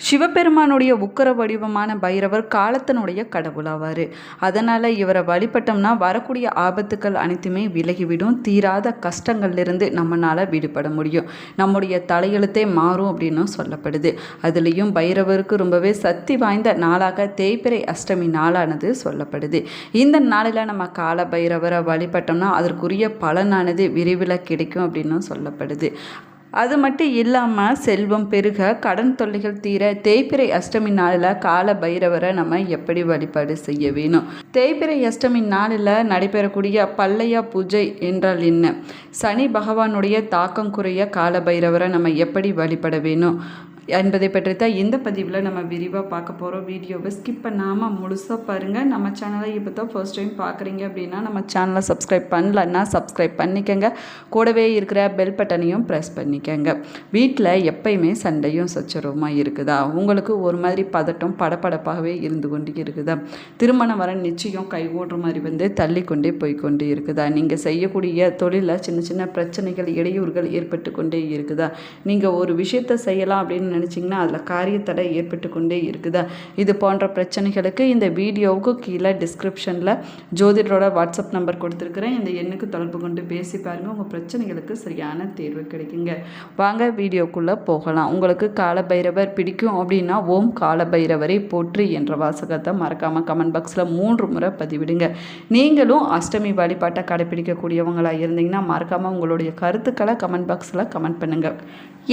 சிவபெருமானுடைய உக்கிர வடிவமான பைரவர் காலத்தினுடைய கடவுளாவார். அதனால் இவரை வழிபட்டோம்னா வரக்கூடிய ஆபத்துக்கள் அனைத்துமே விலகிவிடும். தீராத கஷ்டங்கள்லேருந்து நம்மளால் விடுபட முடியும். நம்முடைய தலையெழுத்தே மாறும் அப்படின்னு சொல்லப்படுது. அதுலேயும் பைரவருக்கு ரொம்பவே சக்தி வாய்ந்த நாளாக தேய்பிறை அஷ்டமி நாளானது சொல்லப்படுது. இந்த நாளில் நம்ம கால பைரவரை வழிபட்டோம்னா அதற்குரிய பலனானது விரைவில் கிடைக்கும் அப்படின்னு சொல்லப்படுது. அது மட்டும் இல்லாமல் செல்வம் பெருக, கடன் தொல்லைகள் தீர தேய்பிறை அஷ்டமி நாளில் கால பைரவரை நம்ம எப்படி வழிபாடு செய்ய வேணும்? தேய்பிறை அஷ்டமி நாளில் நடைபெறக்கூடிய பல்லையா பூஜை என்றால் என்ன? சனி பகவானுடைய தாக்கம் குறைய கால பைரவரை நம்ம எப்படி வழிபட வேணும் என்பதை பற்றி தான் இந்த பதிவில் நம்ம விரிவாக பார்க்க போகிறோம். வீடியோவை ஸ்கிப் பண்ணாமல் முழுசாக பாருங்கள். நம்ம சேனலை இப்போ தான் ஃபர்ஸ்ட் டைம் பார்க்குறீங்க அப்படின்னா நம்ம சேனலை சப்ஸ்கிரைப் பண்ணலன்னா சப்ஸ்கிரைப் பண்ணிக்கங்க. கூடவே இருக்கிற பெல் பட்டனையும் ப்ரெஸ் பண்ணிக்கங்க. வீட்டில் எப்பயுமே சண்டையும் சச்சரவுமாக இருக்குதா? உங்களுக்கு ஒரு மாதிரி பதட்டம் படப்படப்பாகவே இருந்து கொண்டு இருக்குதா? திருமணம் வர நிச்சயம் கை ஓடுற மாதிரி தள்ளி கொண்டே போய்கொண்டே இருக்குதா? நீங்கள் செய்யக்கூடிய தொழிலில் சின்ன சின்ன பிரச்சனைகள் இடையூறுகள் ஏற்பட்டு கொண்டே இருக்குதா? நீங்கள் ஒரு விஷயத்தை செய்யலாம் அப்படின்னு நினச்சிங்கன்னா அதில் காரியத்தடை ஏற்பட்டு கொண்டே இருக்குதா? இது போன்ற பிரச்சனைகளுக்கு இந்த வீடியோவுக்கு கீழே டிஸ்கிரிப்ஷனில் ஜோதிடரோட வாட்ஸ்அப் நம்பர் கொடுத்துருக்குறேன். இந்த எண்ணுக்கு தொடர்பு கொண்டு பேசி பாருங்கள். உங்கள் பிரச்சனைகளுக்கு சரியான தேர்வு கிடைக்குங்க. வாங்க வீடியோக்குள்ளே போகலாம். உங்களுக்கு கால பைரவர் பிடிக்கும் அப்படின்னா ஓம் கால பைரவரை போற்றி என்ற வாசகத்தை மறக்காமல் கமெண்ட் பாக்ஸில் 3 முறை பதிவிடுங்க. நீங்களும் அஷ்டமி வழிபாட்டை கடைப்பிடிக்கக்கூடியவங்களாக இருந்தீங்கன்னா மறக்காமல் உங்களுடைய கருத்துக்களை கமெண்ட் பாக்ஸில் கமெண்ட் பண்ணுங்கள்.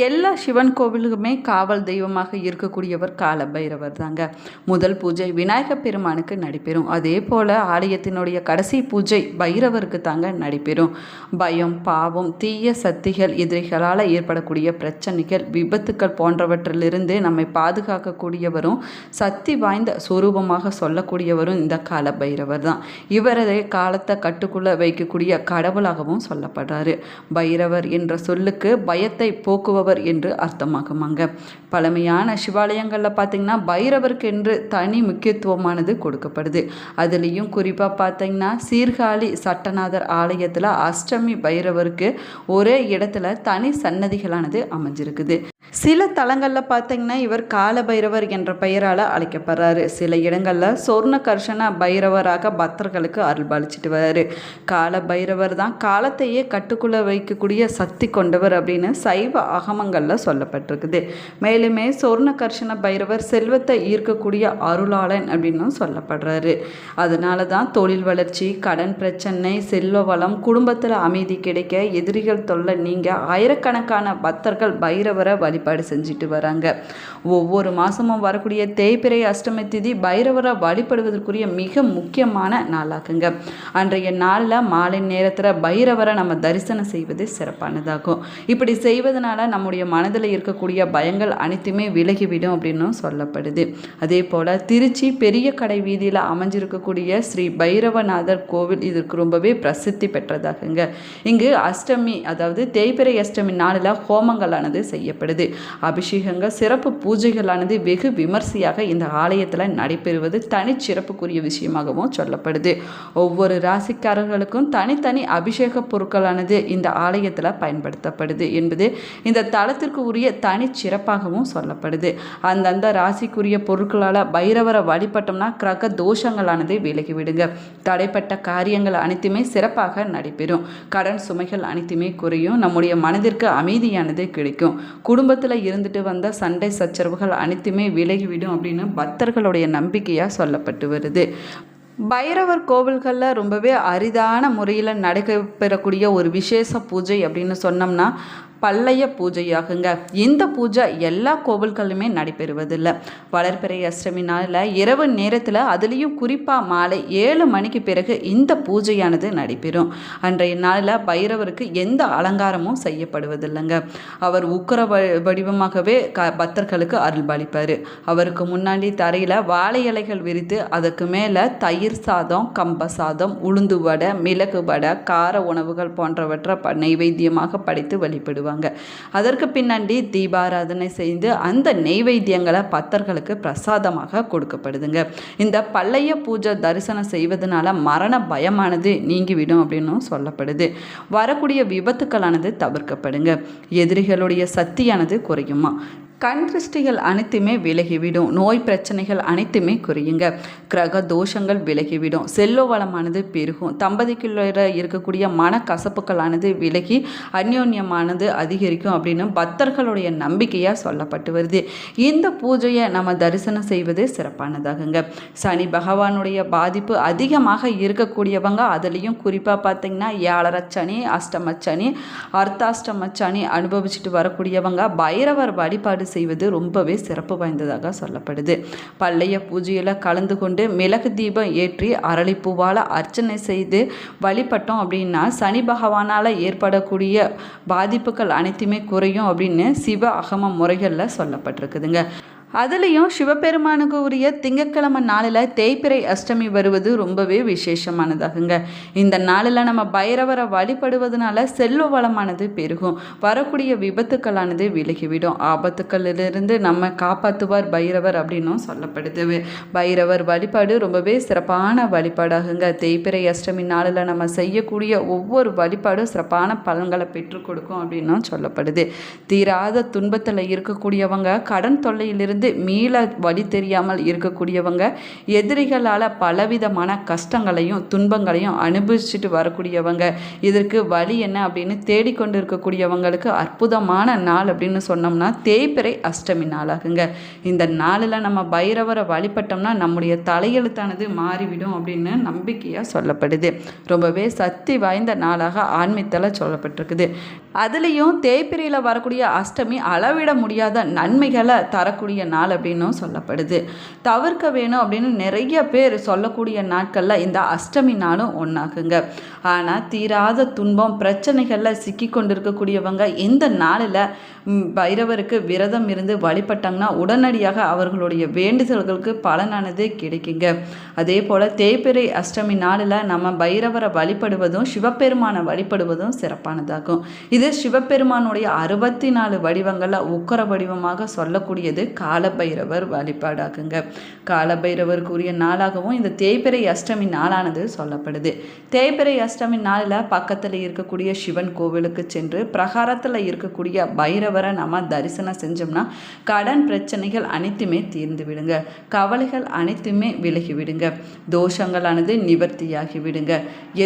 எல்லா சிவன் கோவிலுக்குமே காவல் தெய்வமாக இருக்கக்கூடியவர் கால பைரவர் தாங்க. முதல் பூஜை விநாயகப் பெருமானுக்கு நடைபெறும். அதே போல் ஆலயத்தினுடைய கடைசி பூஜை பைரவருக்கு தாங்க நடைபெறும். பயம், பாவம், தீய சக்திகள், எதிரிகளால் ஏற்படக்கூடிய பிரச்சனைகள், விபத்துக்கள் போன்றவற்றிலிருந்து நம்மை பாதுகாக்கக்கூடியவரும் சக்தி வாய்ந்த சொரூபமாக சொல்லக்கூடியவரும் இந்த கால பைரவர் தான். இவரது காலத்தை கட்டுக்குள்ளே வைக்கக்கூடிய கடவுளாகவும் சொல்லப்படுறாரு. பைரவர் என்ற சொல்லுக்கு பயத்தை போக்குவ என்று அர்த்தமாகுமாங்க. பழமையான சிவாலயங்களில் பார்த்தீங்கன்னா பைரவருக்கு என்று தனி முக்கியத்துவமானது கொடுக்கப்படுது. அதுலேயும் குறிப்பாக பார்த்தீங்கன்னா சீர்காழி சட்டநாதர் ஆலயத்தில் அஷ்டமி பைரவருக்கு ஒரே இடத்துல தனி சன்னதிகளானது அமைஞ்சிருக்குது. சில தலங்களில் பார்த்தீங்கன்னா இவர் கால பைரவர் என்ற பெயரால் அழைக்கப்படுறாரு. சில இடங்களில் சொர்ண கர்ஷண பைரவராக பக்தர்களுக்கு அருள்பாலிச்சிட்டு வர்றாரு. கால பைரவர் தான் காலத்தையே கட்டுக்குள்ளே வைக்கக்கூடிய சக்தி கொண்டவர் அப்படின்னு சைவ ஆகமங்களில் சொல்லப்பட்டிருக்குது. மேலுமே சொர்ண கர்ஷண பைரவர் செல்வத்தை ஈர்க்கக்கூடிய அருளாளன் அப்படின்னு சொல்லப்படுறாரு. அதனால தான் தொழில் வளர்ச்சி, கடன் பிரச்சனை, செல்வ வளம், குடும்பத்தில் அமைதி கிடைக்க, எதிரிகள் தொல்லை நீங்க ஆயிரக்கணக்கான பக்தர்கள் பைரவரை வழிபாடு செஞ்சுட்டு வராங்க. ஒவ்வொரு மாதமும் வரக்கூடிய தேய்பிறை அஷ்டமி திதி பைரவரை வழிபடுவதற்குரிய மிக முக்கியமான நாளாகுங்க. அன்றைய நாளில் மாலை நேரத்தில் பைரவரை நம்ம தரிசனம் செய்வது சிறப்பானதாகும். இப்படி செய்வதனால நம்முடைய மனதில் இருக்கக்கூடிய பயங்கள் அனைத்துமே விலகிவிடும் அப்படின்னு சொல்லப்படுது. அதே போல் திருச்சி பெரிய கடை வீதியில் அமைஞ்சிருக்கக்கூடிய ஸ்ரீ பைரவநாதர் கோவில் இதற்கு ரொம்பவே பிரசித்தி பெற்றதாகுங்க. இங்கு அஷ்டமி அதாவது தேய்பிறை அஷ்டமி நாளில் ஹோமங்களானது செய்யப்படுது. அபிஷேகங்கள், சிறப்பு பூஜைகளானது வெகு விமர்சையாக இந்த ஆலயத்தில் நடைபெறுவது தனிச்சிறப்புக்குரிய விஷயமாகவும் சொல்லப்படுது. ஒவ்வொரு ராசிக்காரர்களுக்கும் தனித்தனி அபிஷேக பொருட்களானது இந்த ஆலயத்தில் பயன்படுத்தப்படுது என்பது இந்த தலத்திற்கு உரிய தனிச்சிறப்பாகவும் சொல்லப்படுது. அந்தந்த ராசிக்குரிய பொருட்களால் பைரவரை வழிபட்டோம்னா கிரக தோஷங்களானது விலகிவிடுங்க. தடைப்பட்ட காரியங்கள் அனைத்துமே சிறப்பாக நடைபெறும். கடன் சுமைகள் அனைத்துமே குறையும். நம்முடைய மனதிற்கு அமைதியானது கிடைக்கும். குடும்பத்தில் இருந்துட்டு வந்த சண்டை சச்சரவுகள் அனைத்துமே விலகிவிடும் அப்படின்னு பக்தர்களுடைய நம்பிக்கையாக சொல்லப்பட்டு வருது. பைரவர் கோவில்களில் ரொம்பவே அரிதான முறையில் நடைபெறக்கூடிய ஒரு விசேஷ பூஜை அப்படின்னு சொன்னோம்னா பல்லைய பூஜையாகுங்க. இந்த பூஜை எல்லா கோவில்களுமே நடைபெறுவதில்லை. வளர்பிறை அஷ்டமி நாளில் இரவு நேரத்தில் அதுலேயும் குறிப்பாக மாலை 7 மணிக்கு பிறகு இந்த பூஜையானது நடைபெறும். அன்றைய நாளில் பைரவருக்கு எந்த அலங்காரமும் செய்யப்படுவதில்லைங்க. அவர் உக்கிர வடிவமாகவே பக்தர்களுக்கு அருள்பாலிப்பார். அவருக்கு முன்னாடி தரையில் வாழை இலைகள் விரித்து அதற்கு மேலே தயிர் சாதம், கம்ப சாதம், உளுந்து வடை, மிளகு வடை, கார உணவுகள் போன்றவற்றை நைவேத்தியமாக படைத்து வழிபடுவார். அதற்கு பின்னாடி தீபாராதனை செய்து அந்த நெய்வேத்தியங்களை பக்தர்களுக்கு பிரசாதமாக கொடுக்கப்படுதுங்க. இந்த பல்லைய பூஜை தரிசனம் செய்வதனால மரண பயமானது நீங்கிவிடும் அப்படின்னு சொல்லப்படுது. வரக்கூடிய விபத்துக்களானது தவிர்க்கப்படுங்க. எதிரிகளுடைய சக்தியானது குறையுமா. கண் திருஷ்டிகள் அனைத்துமே விலகிவிடும். நோய் பிரச்சனைகள் அனைத்துமே குறையுங்க. கிரக தோஷங்கள் விலகிவிடும். செல்வ வளமானது பெருகும். தம்பதிக்குள்ள இருக்கக்கூடிய மனக்கசப்புகளானது விலகி அந்யோன்யமானது அதிகரிக்கும் அப்படின்னு பக்தர்களுடைய நம்பிக்கையாக சொல்லப்பட்டு வருது. இந்த பூஜையை நம்ம தரிசனம் செய்வது சிறப்பானதாகுங்க. சனி பகவானுடைய பாதிப்பு அதிகமாக இருக்கக்கூடியவங்க, அதுலேயும் குறிப்பாக பார்த்தீங்கன்னா 7.5 சனி, அஷ்டமச்சனி, அர்த்தாஷ்டமச்சனி அனுபவிச்சுட்டு வரக்கூடியவங்க பைரவர் வழிபாடு செய்வது ரொம்பவே சிறப்பு வாய்ந்ததாக சொல்லப்படுது. பள்ளைய பூஜையில் கலந்து கொண்டு மிளகு தீபம் ஏற்றி அரளிப்பூவால் அர்ச்சனை செய்து வழிபட்டோம் அப்படின்னா சனி பகவானால் ஏற்படக்கூடிய பாதிப்புகள் அனைத்துமே குறையும் அப்படின்னு சிவ அகம முறைகளில் சொல்லப்பட்டிருக்குதுங்க. அதுலேயும் சிவபெருமானுக்கு உரிய திங்கட்கிழமை நாளில் தேய்பிறை அஷ்டமி வருவது ரொம்பவே விசேஷமானதாகுங்க. இந்த நாளில் நம்ம பைரவரை வழிபடுவதனால செல்வ வளமானது பெருகும். வரக்கூடிய விபத்துக்களானது விலகிவிடும். ஆபத்துக்களிலிருந்து நம்ம காப்பாற்றுவார் பைரவர் அப்படின்னும் சொல்லப்படுது. பைரவர் வழிபாடு ரொம்பவே சிறப்பான வழிபாடாகுங்க. தேய்பிறை அஷ்டமி நாளில் நம்ம செய்யக்கூடிய ஒவ்வொரு வழிபாடும் சிறப்பான பலன்களை பெற்றுக் கொடுக்கும் அப்படின்னும் சொல்லப்படுது. தீராத துன்பத்தில் இருக்கக்கூடியவங்க, கடன் தொல்லையிலிருந்து மீள வழி தெரியாமல் இருக்கக்கூடியவங்க, எதிரிகளால் பலவிதமான கஷ்டங்களையும் துன்பங்களையும் அனுபவிச்சுட்டு வரக்கூடியவங்க, இதற்கு வழி என்ன அப்படின்னு தேடிக்கொண்டு இருக்கக்கூடியவங்களுக்கு அற்புதமான நாள் அப்படின்னு சொன்னோம்னா தேய்பிறை அஷ்டமி நாளாகுங்க. இந்த நாளில் நம்ம பைரவரை வழிபட்டோம்னா நம்முடைய தலையெழுத்தானது மாறிவிடும் அப்படின்னு நம்பிக்கையாக சொல்லப்படுது. ரொம்பவே சக்தி வாய்ந்த நாளாக ஆன்மீகத்தில் சொல்லப்பட்டிருக்குது. அதுலேயும் தேய்பிறையில் வரக்கூடிய அஷ்டமி அளவிட முடியாத நன்மைகளை தரக்கூடிய நாள் அப்படின்னும் சொல்லப்படுது. தவிர்க்க வேணும் அப்படின்னு நிறைய பேர் சொல்லக்கூடிய நாட்களில் இந்த அஷ்டமி நாளும் ஒன்றாகுங்க. ஆனால் தீராத துன்பம் பிரச்சனைகளில் சிக்கி கொண்டிருக்கக்கூடியவங்க இந்த நாளில் பைரவருக்கு விரதம் இருந்து வழிபட்டாங்கன்னா உடனடியாக அவர்களுடைய வேண்டுதல்களுக்கு பலனானது கிடைக்குங்க. அதே போல் தேய்பிறை அஷ்டமி நாளில் நம்ம பைரவரை வழிபடுவதும் சிவபெருமானை வழிபடுவதும் சிறப்பானதாகும். இது சிவபெருமானுடைய 64 வடிவங்களில் உக்கர வடிவமாக சொல்லக்கூடியது காலபைரவர் வழிபாடாகுங்க. காலபைரவருக்குரிய நாளாகவும் இந்த தேய்பிறை அஷ்டமி நாளானது சொல்லப்படுது. தேய்பிறை அஷ்டமி நாளில் பக்கத்தில் இருக்கக்கூடிய சிவன் கோவிலுக்கு சென்று பிரகாரத்தில் இருக்கக்கூடிய பைரவரை நம்ம தரிசனம் செஞ்சோம்னா கடன் பிரச்சனைகள் அனைத்துமே தீர்ந்து விடுங்க. கவலைகள் அனைத்துமே விலகி விடுங்க. தோஷங்களானது நிவர்த்தியாகி விடுங்க.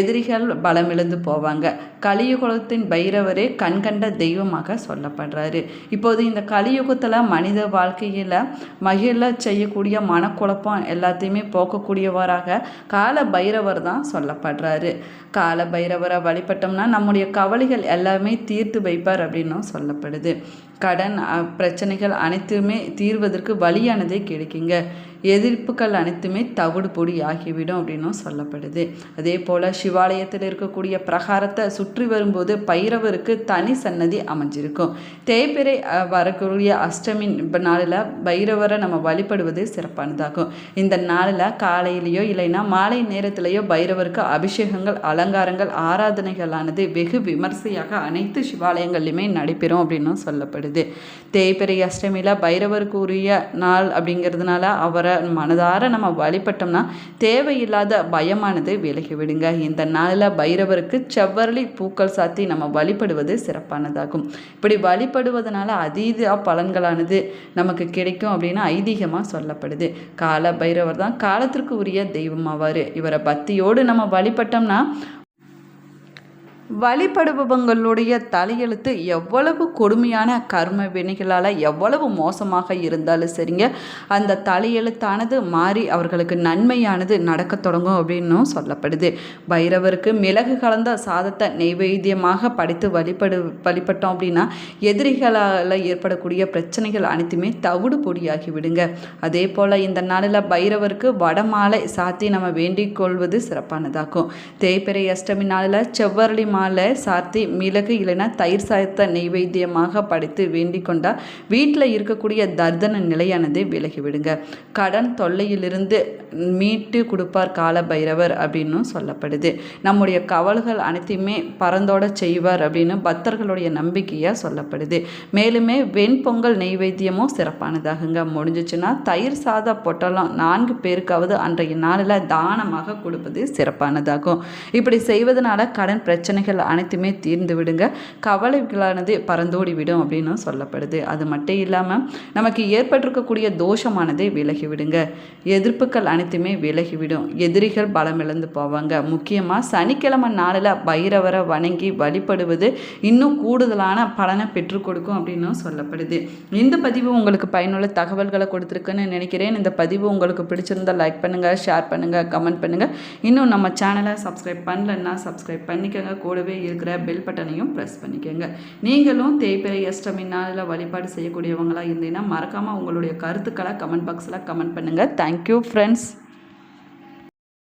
எதிரிகள் பலமிழந்து போவாங்க. கலியுகத்தின் பைரவரே கண்கண்ட தெய்வமாக சொல்லப்படுறாரு. இப்போது இந்த கலியுகத்தில் மனித வாழ்க்கையில் மகிழ செய்யக்கூடிய மனக்குழப்பம் எல்லாத்தையுமே போக்கக்கூடியவராக கால பைரவர் தான் சொல்லப்படுறாரு. கால பைரவரை வழிபட்டோம்னா நம்முடைய கவலைகள் எல்லாமே தீர்த்து வைப்பார் அப்படின்னும் சொல்லப்படுது. கடன் பிரச்சனைகள் அனைத்துமே தீர்வதற்கு வழியானதே கிடைக்குங்க. எதிர்ப்புகள் அனைத்துமே தவிடு பொடி ஆகிவிடும் அப்படின்னும் சொல்லப்படுது. அதே போல் சிவாலயத்தில் இருக்கக்கூடிய பிரகாரத்தை சுற்றி வரும்போது பைரவருக்கு தனி சன்னதி அமைஞ்சிருக்கும். தேய்பிறை வரக்கூடிய அஷ்டமி நாளில் பைரவரை நம்ம வழிபடுவது சிறப்பானதாகும். இந்த நாளில் காலையிலையோ இல்லைன்னா மாலை நேரத்திலேயோ பைரவருக்கு அபிஷேகங்கள், அலங்காரங்கள், ஆராதனைகளானது வெகு விமர்சையாக அனைத்து சிவாலயங்கள்லையுமே நடைபெறும் அப்படின்னும் சொல்லப்படுது. தேய்பிறை அஷ்டமியில் பைரவருக்கு உரிய நாள் அப்படிங்கிறதுனால அவரை மனதார நம்ம வழிபட்டோம்னா தேவையில்லாத பயமானது விலகிவிடுங்க. இந்த நாளில் பைரவருக்கு செவ்வரளி பூக்கள் சாத்தி நம்ம வழிபடுவது சிறப்பானதாகும். இப்படி வழிபடுவதனால அதீத பலன்களானது நமக்கு கிடைக்கும் அப்படின்னு ஐதீகமாக சொல்லப்படுது. கால பைரவர் தான் காலத்திற்கு உரிய தெய்வமாவார். இவரை பக்தியோடு நம்ம வழிபட்டோம்னா வழிபடுபவங்களுடைய தலையெழுத்து எவ்வளவு கொடுமையான கர்ம வினைகளால் எவ்வளவு மோசமாக இருந்தாலும் சரிங்க, அந்த தலையெழுத்தானது மாறி அவர்களுக்கு நன்மையானது நடக்க தொடங்கும் அப்படின்னும் சொல்லப்படுது. பைரவருக்கு மிளகு கலந்த சாதத்தை நெய்வேத்தியமாக படைத்து வழிபட்டோம் அப்படின்னா எதிரிகளால் ஏற்படக்கூடிய பிரச்சனைகள் அனைத்துமே தவிடு பொடியாகி விடுங்க. அதே போல் இந்த நாளில் பைரவருக்கு வடமாலை சாத்தி நம்ம வேண்டிக் கொள்வது சிறப்பானதாகும். தேய்பிறை அஷ்டமி நாளில் செவ்வரளி மாலை சாத்தி மிளகு இல்லைன்னா தயிர் சாயத்தை நெய்வேத்தியமாக படைத்து வேண்டிக் கொண்டால் வீட்டில் இருக்கக்கூடிய தர்தன நிலையானது விலகிவிடுங்க. கடன் தொல்லையிலிருந்து மீட்டு கொடுப்பார் கால பைரவர் அப்படின்னும் சொல்லப்படுது. நம்முடைய கவலைகள் அனைத்தையுமே பறந்தோட செய்வார் அப்படின்னு பக்தர்களுடைய நம்பிக்கையாக சொல்லப்படுது. மேலுமே வெண்பொங்கல் நெய்வேத்தியமும் சிறப்பானதாகுங்க. முடிஞ்சிச்சுன்னா தயிர் சாத பொட்டலம் 4 பேருக்காவது அன்றைய நாளில் தானமாக கொடுப்பது சிறப்பானதாகும். இப்படி செய்வதனால கடன் பிரச்சனைகள் தடைகள் அனைத்துமே தீர்ந்து விடுங்க. கவலைகளானது பறந்தோடி விடும் அப்படின்னு சொல்லப்படுது. அது மட்டும் இல்லாமல் நமக்கு ஏற்பட்டிருக்கக்கூடிய தோஷமானது விலகிவிடுங்க. எதிர்ப்புகள் அனைத்துமே விலகிவிடும். எதிரிகள் பலமிழந்து போவாங்க. முக்கியமாக சனிக்கிழமை நாளில் பைரவரை வணங்கி வழிபடுவது இன்னும் கூடுதலான பலனை பெற்றுக் கொடுக்கும் அப்படின்னும் சொல்லப்படுது. இந்த பதிவு உங்களுக்கு பயனுள்ள தகவல்களை கொடுத்துருக்குன்னு நினைக்கிறேன். இந்த பதிவு உங்களுக்கு பிடிச்சிருந்தால் லைக் பண்ணுங்கள், ஷேர் பண்ணுங்கள், கமெண்ட் பண்ணுங்கள். இன்னும் நம்ம சேனலை சப்ஸ்கிரைப் பண்ணலன்னா சப்ஸ்கிரைப் பண்ணிக்கோங்க. கூடவே இருக்கிற பெல் பட்டனையும் ப்ரெஸ் பண்ணிக்கோங்க. நீங்களும் தேய்பிறை அஷ்டமி நாளில் வழிபாடு செய்யக்கூடியவங்களாக இருந்தீங்கன்னா மறக்காமல் உங்களுடைய கருத்துக்களை கமெண்ட் பாக்ஸில் கமெண்ட் பண்ணுங்கள். Thank you friends.